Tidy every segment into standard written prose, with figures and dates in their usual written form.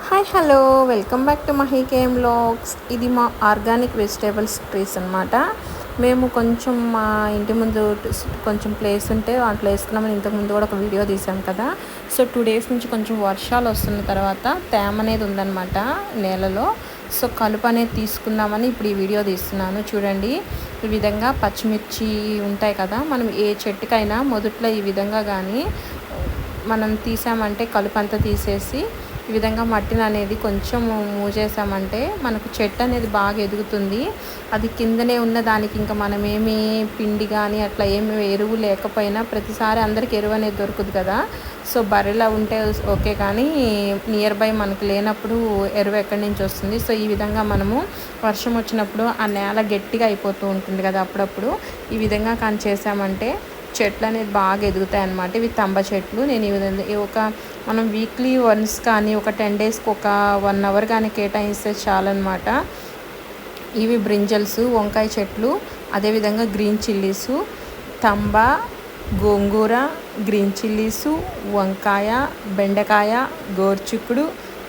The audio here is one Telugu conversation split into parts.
Hi hello welcome back to Mahi came vlogs. ఇది మా ఆర్గానిక్ వెజిటేబుల్స్ ట్రీస్ అనమాట. మేము కొంచెం మా ఇంటి ముందు కొంచెం ప్లేస్ ఉంటే అట్లా వేసుకున్నామని ఇంతకుముందు కూడా ఒక వీడియో తీసాం కదా. సో 2 days నుంచి కొంచెం వర్షాలు వస్తున్న తర్వాత తేమ అనేది ఉందన్నమాట నేలలో. సో కలుపు అనేది తీసుకుందామని ఇప్పుడు ఈ వీడియో తీస్తున్నాను. చూడండి, ఈ విధంగా పచ్చిమిర్చి ఉంటాయి కదా, మనం ఏ చెట్టుకైనా మొదట్లో ఈ విధంగా కానీ మనం తీసామంటే కలుపు అంతా తీసేసి ఈ విధంగా మట్టిని అనేది కొంచెం మూసేసామంటే మనకు చెట్టు అనేది బాగా ఎదుగుతుంది. అది కిందనే ఉన్న దానికి ఇంకా మనం ఏమి పిండి కానీ అట్లా ఏమి ఎరువు లేకపోయినా ప్రతిసారి అందరికి ఎరువు అనేది దొరుకుతుంది కదా. సో బర్రెలా ఉంటే ఓకే, కానీ నియర్ బై మనకు లేనప్పుడు ఎరువు ఎక్కడి నుంచి వస్తుంది. సో ఈ విధంగా మనము వర్షం వచ్చినప్పుడు ఆ నేల గట్టిగా అయిపోతూ ఉంటుంది కదా, అప్పుడప్పుడు ఈ విధంగా కానీ చేసామంటే చెట్లు అనేది బాగా ఎదుగుతాయి అన్నమాట. ఇవి తంబ చెట్లు. నేను ఈ విధంగా మనం వీక్లీ వన్స్ కానీ ఒక 10 daysకి ఒక 1 hour కానీ కేటాయిస్తే చాలన్నమాట. ఇవి బ్రింజల్స్, వంకాయ చెట్లు, అదేవిధంగా గ్రీన్ చిల్లీసు, తంబ, గోంగూర, గ్రీన్ చిల్లీసు, వంకాయ, బెండకాయ, గోరుచిక్కుడు,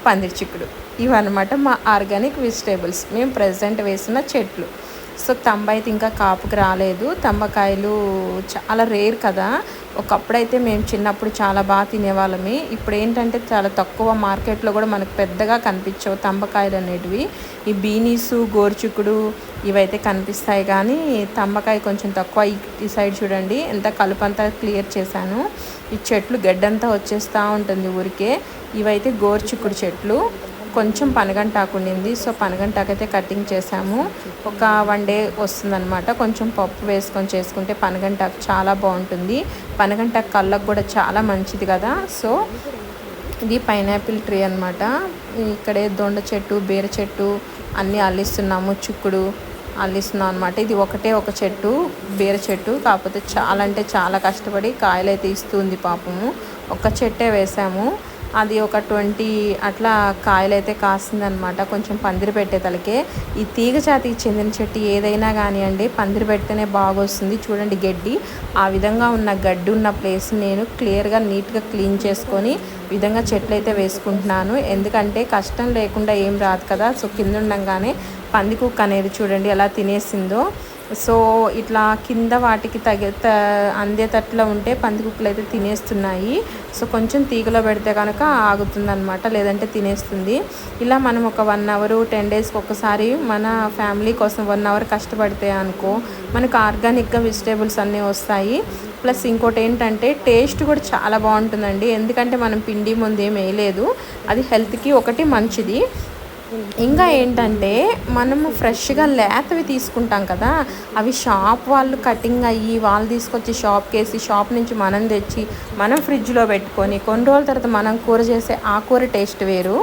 పందిరి చిక్కుడు, ఇవన్నమాట మా ఆర్గానిక్ వెజిటేబుల్స్ మేము ప్రజెంట్ వేసిన చెట్లు. సో తంబ అయితే ఇంకా కాపుకి రాలేదు. తంబకాయలు చాలా రేర్ కదా. ఒకప్పుడైతే మేము చిన్నప్పుడు చాలా బాగా తినేవాళ్ళమి. ఇప్పుడు ఏంటంటే చాలా తక్కువ, మార్కెట్లో కూడా మనకు పెద్దగా కనిపించవు తంబకాయలు అనేటివి. ఈ బీనీసు, గోరుచిక్కుడు ఇవైతే కనిపిస్తాయి, కానీ తంబకాయ కొంచెం తక్కువ. ఈ సైడ్ చూడండి ఎంత కలుపంతా క్లియర్ చేశాను. ఈ చెట్లు గడ్డంతా వచ్చేస్తూ ఉంటుంది ఊరికే. ఇవైతే గోరుచిక్కుడు చెట్లు. కొంచెం పనగంటాకు ఉండింది, సో పనగంటాకు అయితే కటింగ్ చేసాము. ఒక 1 day వస్తుందన్నమాట. కొంచెం పప్పు వేసుకొని చేసుకుంటే పనగంటాకు చాలా బాగుంటుంది. పనగంటాకు కళ్ళకు కూడా చాలా మంచిది కదా. సో ఇది పైనాపిల్ ట్రీ అనమాట. ఇక్కడే దొండ చెట్టు, బీర చెట్టు అన్నీ అల్లిస్తున్నాము. చిక్కుడు అల్లిస్తున్నాం అనమాట. ఇది ఒకటే ఒక చెట్టు, బీర చెట్టు, కాకపోతే చాలా అంటే చాలా కష్టపడి కాయలు అయితే ఇస్తుంది పాపము. ఒక చెట్టే వేసాము, అది ఒక 20 అట్లా కాయలు అయితే కాసిందనమాట. కొంచెం పందిరి పెట్టే తలకే. ఈ తీగ జాతికి చెందిన చెట్టు ఏదైనా కానివ్వండి, పందిరి పెడితేనే బాగా వస్తుంది. చూడండి గడ్డి, ఆ విధంగా ఉన్న గడ్డి ఉన్న ప్లేస్ నేను క్లియర్గా నీట్గా క్లీన్ చేసుకొని విధంగా చెట్లు అయితే వేసుకుంటున్నాను. ఎందుకంటే కష్టం లేకుండా ఏం రాదు కదా. సో కింద ఉండగానే పందికుక్క అనేది చూడండి ఎలా తినేసిందో. సో ఇట్లా కింద వాటికి అందేటట్లు ఉంటే పందికుక్కలు అయితే తినేస్తున్నాయి. సో కొంచెం తీగలో పెడితే కనుక ఆగుతుందన్నమాట, లేదంటే తినేస్తుంది. ఇలా మనం ఒక 1 hour 10 daysకి ఒకసారి మన ఫ్యామిలీ కోసం 1 hour కష్టపడితే అనుకో మనకు ఆర్గానిక్గా వెజిటేబుల్స్ అన్నీ వస్తాయి. ప్లస్ ఇంకోటి ఏంటంటే టేస్ట్ కూడా చాలా బాగుంటుందండి. ఎందుకంటే మనం పిండి ముందు ఏం వేయలేదు, అది హెల్త్కి ఒకటి మంచిది. ఇంకా ఏంటంటే మనము ఫ్రెష్గా లేతవి తీసుకుంటాం కదా, అవి షాప్ వాళ్ళు కటింగ్ అయ్యి వాళ్ళు తీసుకొచ్చి షాప్కి వేసి షాప్ నుంచి మనం తెచ్చి మనం ఫ్రిడ్జ్లో పెట్టుకొని కొన్ని రోజుల తర్వాత మనం కూర చేసే ఆ కూర టేస్ట్ వేరు.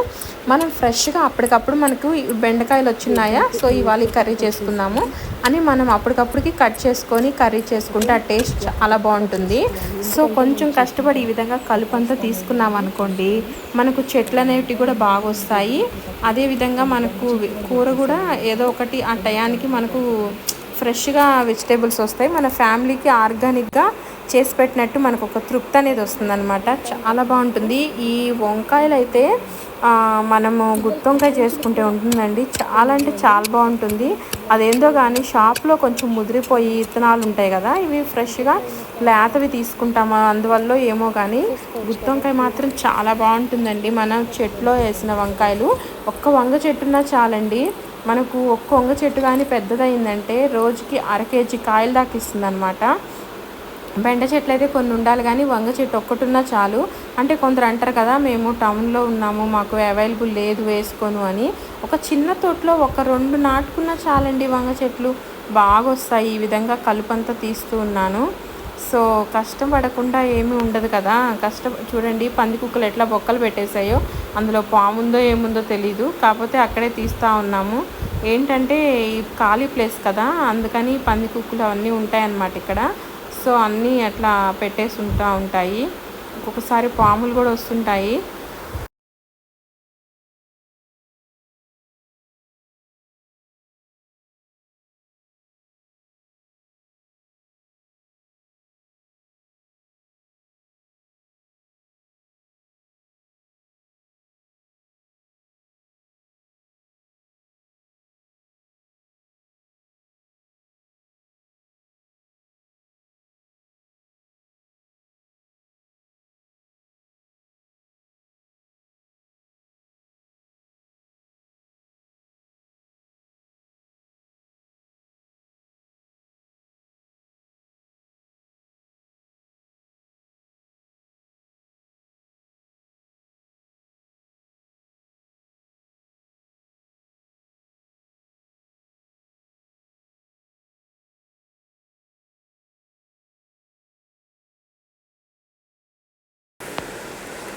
మనం ఫ్రెష్గా అప్పటికప్పుడు మనకు బెండకాయలు వచ్చినాయా, సో ఇవాళ కర్రీ చేసుకుందాము అని మనం అప్పటికప్పటికి కట్ చేసుకొని కర్రీ చేసుకుంటే ఆ టేస్ట్ చాలా బాగుంటుంది. సో కొంచెం కష్టపడి ఈ విధంగా కలుపంతా తీసుకున్నాం అనుకోండి, మనకు చెట్లు అనేవి కూడా బాగా వస్తాయి. అదేవిధంగా మనకు కూర కూడా ఏదో ఒకటి ఆ టయానికి మనకు ఫ్రెష్గా వెజిటేబుల్స్ వస్తాయి. మన ఫ్యామిలీకి ఆర్గానిక్గా చేసి పెట్టినట్టు మనకు ఒక తృప్తి అనేది వస్తుందన్నమాట. చాలా బాగుంటుంది. ఈ వంకాయలు అయితే మనము గుత్తి వంకాయ చేసుకుంటే ఉంటుందండి, చాలా అంటే చాలా బాగుంటుంది. అదేందో కానీ షాప్లో కొంచెం ముదిరిపోయి విత్తనాలు ఉంటాయి కదా, ఇవి ఫ్రెష్గా లేతవి తీసుకుంటాము, అందువల్ల ఏమో కానీ గుత్తి వంకాయ మాత్రం చాలా బాగుంటుందండి. మన చెట్లో వేసిన వంకాయలు, ఒక్క వంగ చెట్టున్నా చాలండి మనకు. ఒక్క వంగ చెట్టు కానీ పెద్దదైందంటే రోజుకి 1/2 kg కాయలు దాకా ఇస్తుంది అనమాట. బెండ చెట్లు అయితే కొన్ని ఉండాలి, కానీ వంగ చెట్టు ఒక్కటున్నా చాలు. అంటే కొందరు అంటారు కదా, మేము టౌన్లో ఉన్నాము మాకు అవైలబుల్ లేదు వేసుకోను అని. ఒక చిన్న తోటలో ఒక 2 నాటుకున్నా చాలండి వంగ చెట్లు బాగా వస్తాయి. ఈ విధంగా కలుపంతా తీస్తూ ఉన్నాను. సో కష్టపడకుండా ఏమీ ఉండదు కదా. చూడండి పందికుక్కలు ఎట్లా బొక్కలు పెట్టేశాయో, అందులో పాముందో ఏముందో తెలీదు, కాకపోతే అక్కడే తీస్తూ ఉన్నాము. ఏంటంటే ఈ ఖాళీ ప్లేస్ కదా, అందుకని పందికుక్కలు అవన్నీ ఉంటాయన్నమాట ఇక్కడ. సో అన్నీ అట్లా పెట్టేసి ఉంటాయి. ఒక్కొక్కసారి పాములు కూడా వస్తుంటాయి.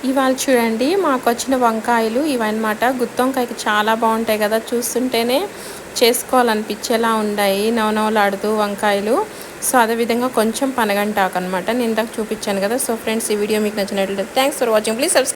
ఇవాళ చూడండి మాకు వచ్చిన వంకాయలు ఇవన్నమాట. గుత్తి వంకాయకి చాలా బాగుంటాయి కదా, చూస్తుంటేనే చేసుకోవాలనిపించేలా ఉన్నాయి నవనవలాడుతూ వంకాయలు. సో అదేవిధంగా కొంచెం పనగంటాకు అనమాట, నేను ఇందాక చూపించాను కదా. సో ఫ్రెండ్స్, ఈ వీడియో మీకు నచ్చినట్లయితే thanks for watching. Please subscribe.